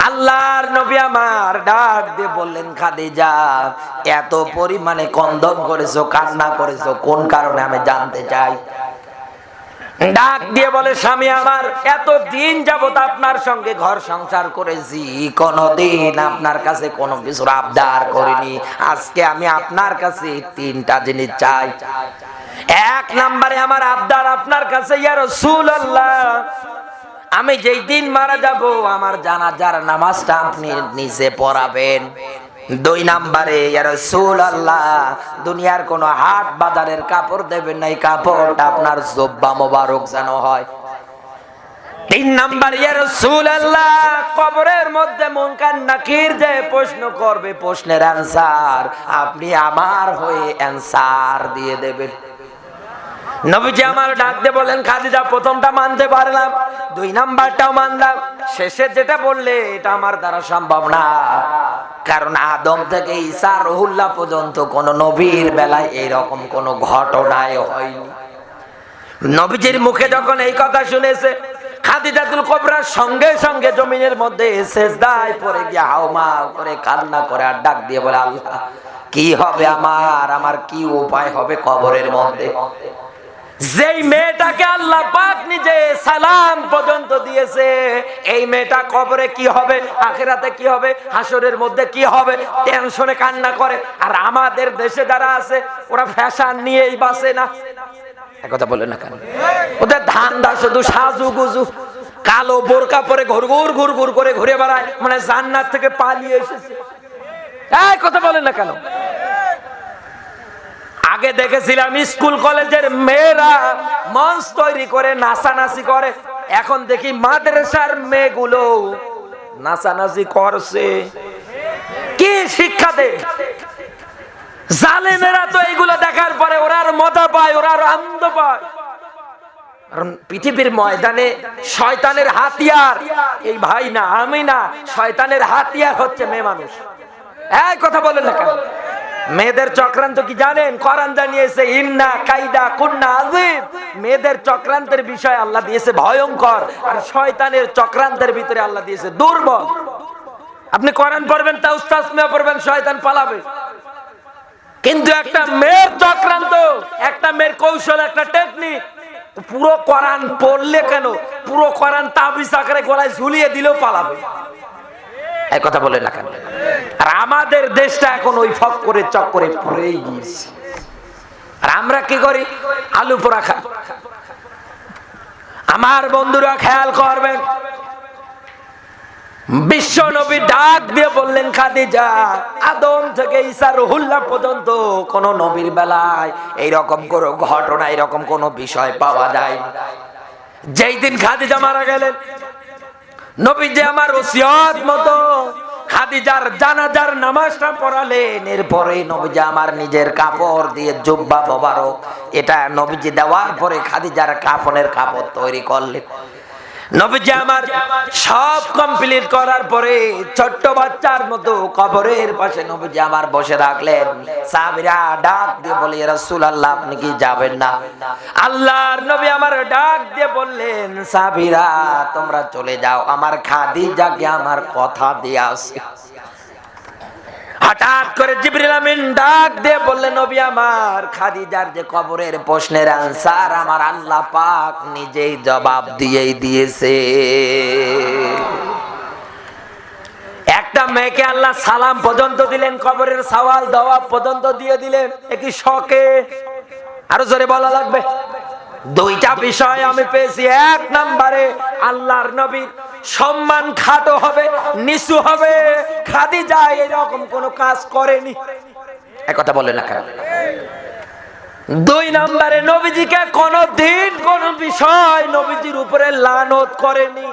আল্লাহর নবী আমার ডাক দিয়ে বললেন, খাদিজা এত পরিমাণে কন্দন করেছো, কান্না করেছো, কোন কারণে আমি জানতে চাই। ডাক দিয়ে বলে, স্বামী আমার, এত দিন যাবত আপনার সঙ্গে ঘর সংসার করেছি, কোনদিন আপনার কাছে কোনো কিছুর আবদার করিনি। আজকে আমি আপনার কাছে তিনটা জিনিস চাই। এক নম্বরে আমার আবদার আপনার কাছে, ইয়া রাসূলুল্লাহ, আমি যেই দিন মারা যাব আমার জানাজার নামাজটা আপনি নিজে পড়াবেন। দুই নম্বরে, ইয়া রাসূলুল্লাহ, দুনিয়ার কোনো হাট বাজারের কাপড় দেবেন না, এই কাপড়টা আপনার জুব্বা মোবারক যেন হয়। তিন নম্বর, ইয়া রাসূলুল্লাহ, কবরের মধ্যে মুনকার নাকির যে প্রশ্ন করবে, প্রশ্নের অ্যানসার আপনি আমার হয়ে অ্যানসার দিয়ে দেবেন। নবীজি আমার ডাক দিয়ে বলেন, খাদিজা প্রথমটা মানতে পারলাম, দুই নাম্বারটাও মানলাম, শেষে যেটা বললে এটা আমার দ্বারা সম্ভব না। কারণ আদম থেকে ঈসা রুহুল্লাহ পর্যন্ত কোন নবীর বেলায় এইরকম কোন ঘটনায় হয়নি। নবীজির মুখে যখন এই কথা শুনেছে, খাদিজাতুল কুবরার সঙ্গে সঙ্গে জমিনের মধ্যে সেজদায় পড়ে গিয়ে হাওমাও করে কান্না করে আর ডাক দিয়ে বলে, আল্লাহ কি হবে আমার কি উপায় হবে কবরের মধ্যে। যেই মেয়েটাকে আল্লাহ পাক নিজে সালাম পর্যন্ত দিয়েছে, এই মেয়েটা কবরে কি হবে, আখিরাতে কি হবে, হাসরের মধ্যে কি হবে, টেনশনে কান্না করে। আর আমাদের দেশে যারা আছে ওরা ফ্যাশন নিয়েই বাঁচে না। কথা বলে না কেন? ওদের ধান্দা শুধু সাজু গুজু, কালো বোরকা পরে ঘুর ঘুর করে ঘুরে বেড়ায়, মানে জান্নাত থেকে পালিয়ে এসেছে। এই কথা বলেন না কেন? আগে দেখেছিলাম স্কুল কলেজের মেয়েরা মঞ্চ তৈরি করে নাচানাচি করে, এখন দেখি মাদ্রাসার মেয়েগুলো নাচানাচি করছে। কি শিক্ষা দেয় জালেমেরা? তো এইগুলো দেখার পরে ওরা আর মজা পায়, ওরা আর আনন্দ পায়। কারণ পৃথিবীর ময়দানে শয়তানের হাতিয়ার এই ভাই না, আমি না, শয়তানের হাতিয়ার হচ্ছে মেয়ে মানুষ। এই কথা বলেন না কেন? মেয়েদের চক্রান্ত কি জানেন? কোরআন জানিয়েছে, ইন্না কাইদা কুন্না আযীম। মেয়েদের চক্রান্তের বিষয় আল্লাহ দিয়েছে ভয়ঙ্কর, আর শয়তানের চক্রান্তের ভিতরে আল্লাহ দিয়েছে দুর্বল। আপনি কোরআন পড়বেন, তা উস্তাদ মেয়ে পড়বেন, শয়তান পালাবে। কিন্তু একটা মেয়ের চক্রান্ত, একটা মেয়ের কৌশল, একটা টেকনিক, পুরো কোরআন পড়লে কেন, পুরো কোরআন তাবিজ আকারে গলায় ঝুলিয়ে দিলেও পালাবে। এই কথা বলে না কেন? আর আমাদের দেশটা এখন ওই ফক্করের চক্করে পড়েই গিয়েছে। আর আমরা কি করি? আলু পোড়া খাই। আমার বন্ধুরা খেয়াল করবেন, বিশ্ব নবী ডাক দিয়ে বললেন, খাদিজা আদম থেকে ঈসা রুহুল্লাহ পর্যন্ত কোন নবীর বেলায় এইরকম কোন ঘটনা, এরকম কোন বিষয় পাওয়া যায়। যেই দিন খাদিজা মারা গেলেন, নবীজি আমার ওসিয়ত মতো খাদিজার জানাজার নামাজটা পড়ালেন। এরপরে নবীজি আমার নিজের কাপড় দিয়ে জুব্বা মোবারক, এটা নবীজি দেওয়ার পরে খাদিজার কাফনের কাপড় তৈরি করলেন। নবীজি আমার সব কমপ্লিট করার পরে ছোট্ট বাচ্চার মতো কবরের পাশে নবীজি আমার বসে রাখলেন। সাহাবীরা ডাক দিয়ে বলে, ইয়া রাসূলুল্লাহ, আপনি কি যাবেন না? আল্লাহর নবী আমার ডাক দিয়ে বললেন, সাহাবীরা তোমরা চলে যাও, আমার খাদিজাকে আমার কথা দিয়ে আসি। হঠাৎ করে জিবরিল আমিন ডাক দিয়ে বললেন, নবী আমার, খাদিজার যে কবরের প্রশ্নের আনসার আমার আল্লাহ পাক নিজেই জবাব দিয়েই দিয়েছে। একটা মেয়েকে আল্লাহ সালাম পর্যন্ত দিলেন, কবরের সওয়াল জবাব পর্যন্ত দিয়ে দিলেন। একই শকে আরো জোরে বলা লাগবে। দুইটা বিষয় আমি পেয়েছি। এক নম্বরে আল্লাহর নবীর সম্মান খাটো হবে, নিচু হবে। খাদিজা এরকম কোন কাজ করেনি। এক কথা বলে না কেন? দুই নম্বরে নবীজিকে কোনদিন কোন বিষয় নবীজির উপরে লানত করেনি,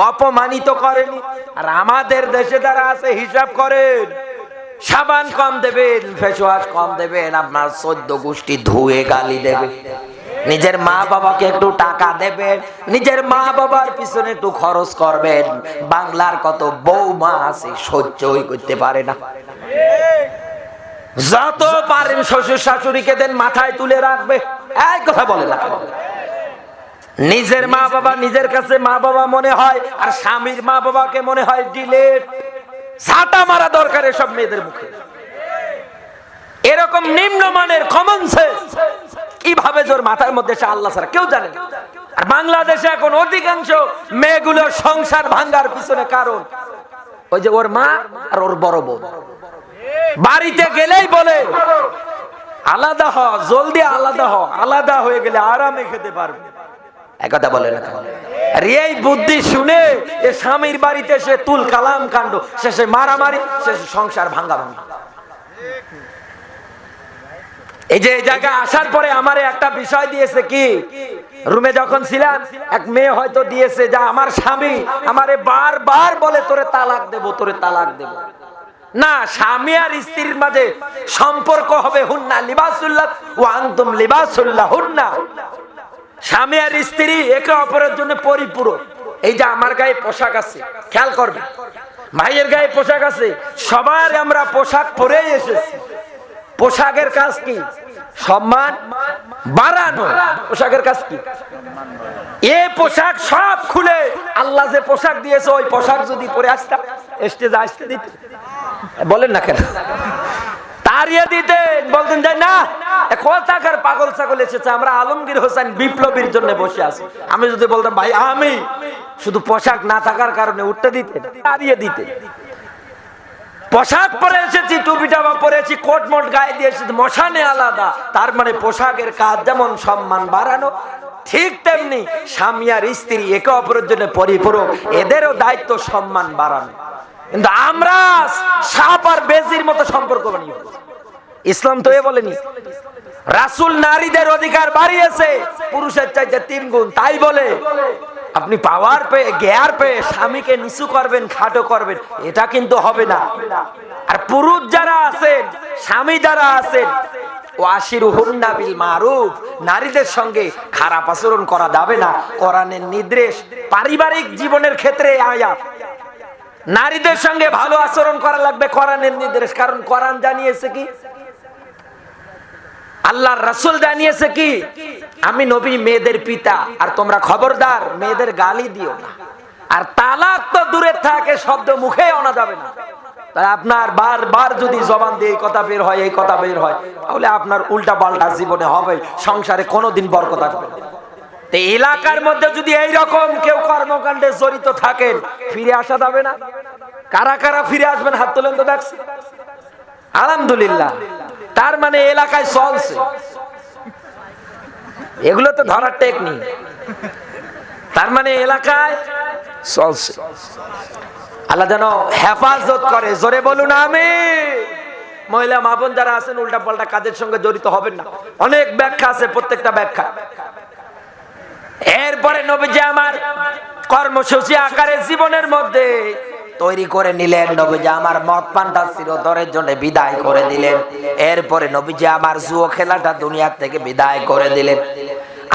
অপমানিত করেনি। আর আমাদের দেশে যারা আছে হিসাব করেন, সাবান কম দেবেন, ফেসওয়াশ কম দেবেন, আপনার 14 গোষ্ঠী ধুয়ে গালি দেবে। নিজের মা বাবাকে একটু টাকা দেবেন, নিজের মা বাবার পিছনে একটু খরচ করবেন। বাংলার কত বৌমা আছে সহ্যই করতে পারে না। যত পারেন শ্বশুর শাশুড়িকে দেন, মাথায় তুলে রাখবে। এই কথা বলে না। নিজের মা বাবা নিজের কাছে মা বাবা মনে হয়, আর স্বামীর মা বাবাকে মনে হয় ডিলেট। ঝাঁটা মারা দরকার এসব মেয়েদের মুখে। এরকম নিম্নমানের কমন সেন্স কিভাবে জোর মাথার মধ্যে সে আল্লাহ ছাড়া কেউ জানে না। আর বাংলাদেশে এখন অধিকাংশ মেয়েগুলোর সংসার ভাঙার পিছনে কারণ ওই যে ওর মা আর ওর বড় বউ। বাড়িতে গেলেই বলে আলাদা হ, জলদি আলাদা হ, আলাদা হয়ে গেলে আরামে খেতে পারবে। একথা বলে না। আর এই বুদ্ধি শুনে এ স্বামীর বাড়িতে সে তুল কালাম কাণ্ড, শেষে মারামারি, শেষে সংসার ভাঙা ভাঙা। এই যে এই জায়গায় আসার পরে আমারে একটা বিষয় দিয়েছে কি, রুমে যখন ছিলাম এক মেয়ে হয়তো দিয়েছে যে আমার স্বামী আমারে বারবার বলে তোরে তালাক দেব, তোরে তালাক দেব। না, স্বামী আর স্ত্রীর মাঝে সম্পর্ক হবে হুন্না লিবাসুল্লাহ ওয়া আনতুম লিবাসুল্লাহ হুন্না। স্বামী আর স্ত্রী একে অপরের জন্য পরিপূরক। এই যে আমার গায়ে পোশাক আছে, খেয়াল করবে, ভাইয়ের গায়ে পোশাক আছে, সবার আমরা পোশাক পরেই এসেছি। পোশাকের কাজ কি? সম্মান বাড়ানো। পোশাকের কাজ কি? এই পোশাক সব খুলে আল্লাহ যে পোশাক দিয়েছে ওই পোশাক যদি পরে আসতাম স্টেজে আসতে দিত, বলেন না কেন? তাড়িয়ে দিতেন, বলতেন যে না কোথাকার পাগল ছাগল এসেছে, আমরা আলমগীর হোসেন বিপ্লবীর জন্য বসে আছি। আমি যদি বলতাম ভাই আমি, শুধু পোশাক না থাকার কারণে উঠতে দিতেন, তাড়িয়ে দিতেন। পোশাক পরে এসেছি, টুপিটা পরেছি, কোট মোট গায়ে দিয়ে এসেছি, মশানে আলাদা। তার মানে পোশাকের কাজ যেমন সম্মান বাড়ানো, ঠিক তেমনি স্বামী আর স্ত্রী একে অপরের জন্য পরিপূরক, এদেরও দায়িত্ব সম্মান বাড়ানো। কিন্তু আমরা সাপ আর বেজির মতো সম্পর্ক বানিয়ে ইসলাম তো এ বলেনি। রাসূল নারীদের অধিকার বাড়িয়েছে পুরুষের চাইতে 3 গুণ। তাই বলে আপনি পাওয়ার পেয়ে জ্ঞার পেয়ে স্বামীকে নিচু করবেন, খাটো করবেন, এটা কিন্তু হবে না। আর পুরুষ যারা আছেন, স্বামী যারা আছেন, ওয়াশিরুহুন্না বিল মারুফ, নারীদের সঙ্গে খারাপ আচরণ করা যাবে না। কোরআনের নির্দেশ, পারিবারিক জীবনের ক্ষেত্রে আয়াত, নারীদের সঙ্গে ভালো আচরণ করা লাগবে, কোরআনের নির্দেশ। কারণ কোরআন জানিয়েছে কি, আল্লাহর রাসূল জানিয়েছে কি, আমি নবী মেয়েদের পিতা, আর তোমরা খবরদার মেয়েদের গালি দিও না। আর তালাক তো দূরে থাকে, শব্দ মুখে আনা যাবে না। তাই আপনার বারবার যদি জবান দিয়ে এই কথা বের হয়, এই কথা বের হয়, তাহলে আপনার উল্টা পাল্টা জীবনে হবে, সংসারে কোনোদিন বরকত আসবে না। তো এলাকার মধ্যে যদি এইরকম কেউ কর্মকাণ্ডে জড়িত থাকেন, ফিরে আসা যাবে না। কারা কারা ফিরে আসবেন হাত তোলেন তো দেখছি। আলহামদুলিল্লাহ, তার মানে এলাকায় চলছে, এগুলো তো ধরার টেকনিক। তার মানে এলাকায় চলছে। আল্লাহ যেন হেফাজত করে, জোরে বলুন আমিন। মহিলা মা বোন যারা আছেন উল্টা পাল্টা কাজের সঙ্গে জড়িত হবেন না। অনেক ব্যাখ্যা আছে, প্রত্যেকটা ব্যাখ্যা। এরপরে নবীজি আমার কর্মসূচি আকারে জীবনের মধ্যে তৈরি করে নিলেন। নবীজি আমার মদ পানটা চিরতরের জন্য বিদায় করে দিলেন। এরপরে নবীজি আমার জুয়া খেলাটা দুনিয়ার থেকে বিদায় করে দিলেন।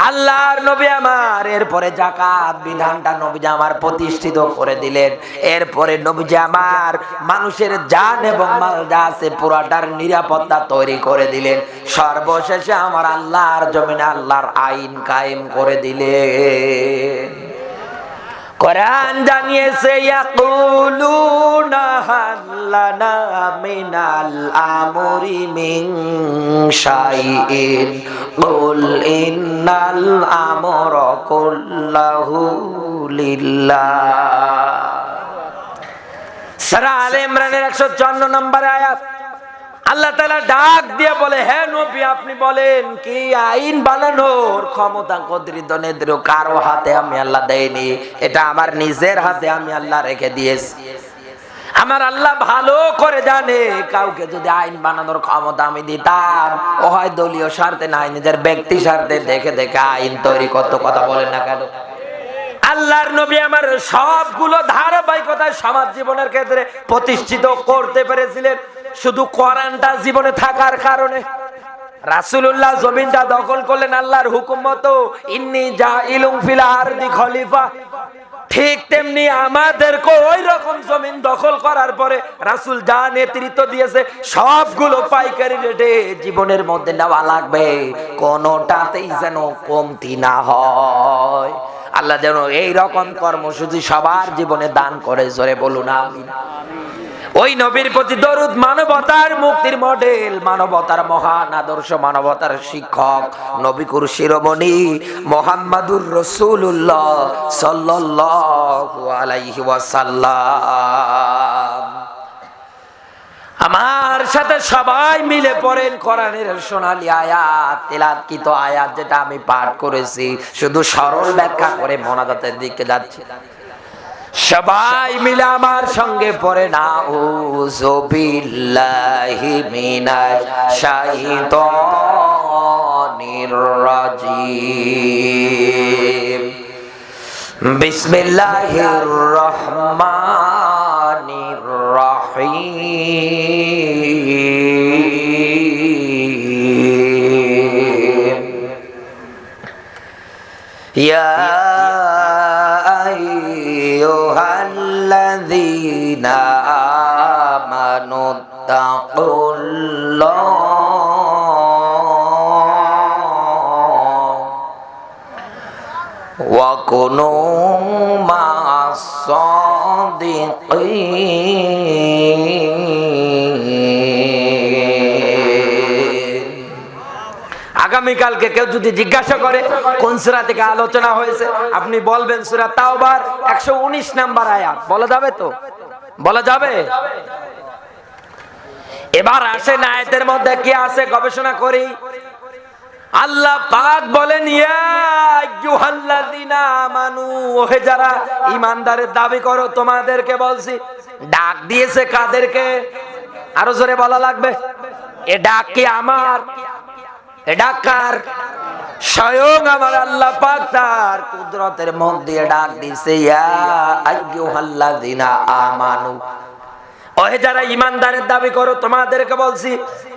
আল্লাহর নবী আমার এরপরে যাকাত বিধানটা নবীজি আমার প্রতিষ্ঠিত করে দিলেন। এরপরে নবীজি আমার মানুষের জান এবং মাল যা আছে পুরাটার নিরাপত্তা তৈরি করে দিলেন। সর্বশেষে আমার আল্লাহর জমিনে আল্লাহর আইন কায়েম করে দিলেন। কোরআন জানিয়েছে ইয়াকুলুনা হাল্লানা মিনাল আমরি মিন শাইইন কুল ইন্নাল আমরা কুল্লাহু লিল্লাহ। সূরা আলে ইমরানের 154 নম্বর আয়াত। আল্লাহ তাআলা ডাক দিয়ে বলে, হে নবী আপনি বলেন কি আইন বানানোর ক্ষমতা কদরিদনেদের কারো হাতে আমি আল্লাহ দেইনি, এটা আমার নিজের হাতে আমি আল্লাহ রেখে দিয়েছি। আমার আল্লাহ ভালো করে জানে কাউকে যদি আইন বানানোর ক্ষমতা আমি দিতাম, ও হয় দলীয় স্বার্থে না নিজের ব্যক্তি স্বার্থে দেখে দেখে আইন তৈরি করতে। কথা বলেন না কেন? আল্লাহর নবী আমার সবগুলো ধারাবাহিকতায় সমাজ জীবনের ক্ষেত্রে প্রতিষ্ঠিত করতে পেরেছিলেন শুধু কোরআনটা জীবনে থাকার কারণে। রাসূলুল্লাহ জমিনটা দখল করলেন আল্লাহর হুকুম মতো, ইন্নী জাইলুন ফিল আরদি খলিফা। ঠিক তেমনি আমাদেরকে ওই রকম জমিন দখল করার পরে রাসূল যা নেতৃত্ব দিয়েছে সবগুলো পাইকারি রেটে জীবনের মধ্যে নেওয়া লাগবে, কোনোটাতেই যেন কমতি না হয়। আল্লাহ যেন এই রকম কর্মসূচি সবার জীবনে দান করে, জোরে বলুন আমিন। ওই নবীর প্রতি দরুদ, মানবতার মুক্তির মডেল, মানবতার মহান আদর্শ, মানবতার শিক্ষক, নবীকুর শিরোমণি মুহাম্মাদুর রাসূলুল্লাহ সাল্লাল্লাহু আলাইহি ওয়াসাল্লাম। আমার সাথে সবাই মিলে পড়েন কোরআনের সোনালী আয়াত, তেলাওয়াতকৃত আয়াত যেটা আমি পাঠ করেছি, শুধু সরল ব্যাখ্যা করে মোনাজাতের দিকে যাচ্ছি। সবাই মিলে আমার সঙ্গে পড়ে নাউযু বিল্লাহি মিনাশ শাইতানির রাজিম, বিসমিল্লাহির রহমানির রহিম। ইয়া আইয়ুহাল্লাযীনা আমানুত্তাকুল্লাহ ওয়া কুনু মা'আস সাদিকিন। আগামীকালকে কেউ যদি জিজ্ঞাসা করে কোন সূরা থেকে আলোচনা হয়েছে, আপনি বলবেন সূরা তাওবার 119 নাম্বার আয়াত। বলা যাবে তো? বলা যাবে? এবার আসেন আয়াতের মধ্যে কি আছে গবেষণা করি। আল্লাহ পাক বলেন, ইয়া আইয়ুহাল্লাযীনা আমানু, ওহে যারা ঈমানদারের দাবি করো তোমাদেরকে বলছি। ডাক দিয়েছে কাদেরকে? আরো জোরে বলা লাগবে। এ ডাক কি আমার? এ ডাক কার? স্বয়ং আমার আল্লাহ পাক তার কুদরতের মুখ দিয়ে ডাক দিয়েছে, ইয়া আইয়ুহাল্লাযীনা আমানু, ওহে যারা ঈমানদারের দাবি করো তোমাদেরকে বলছি।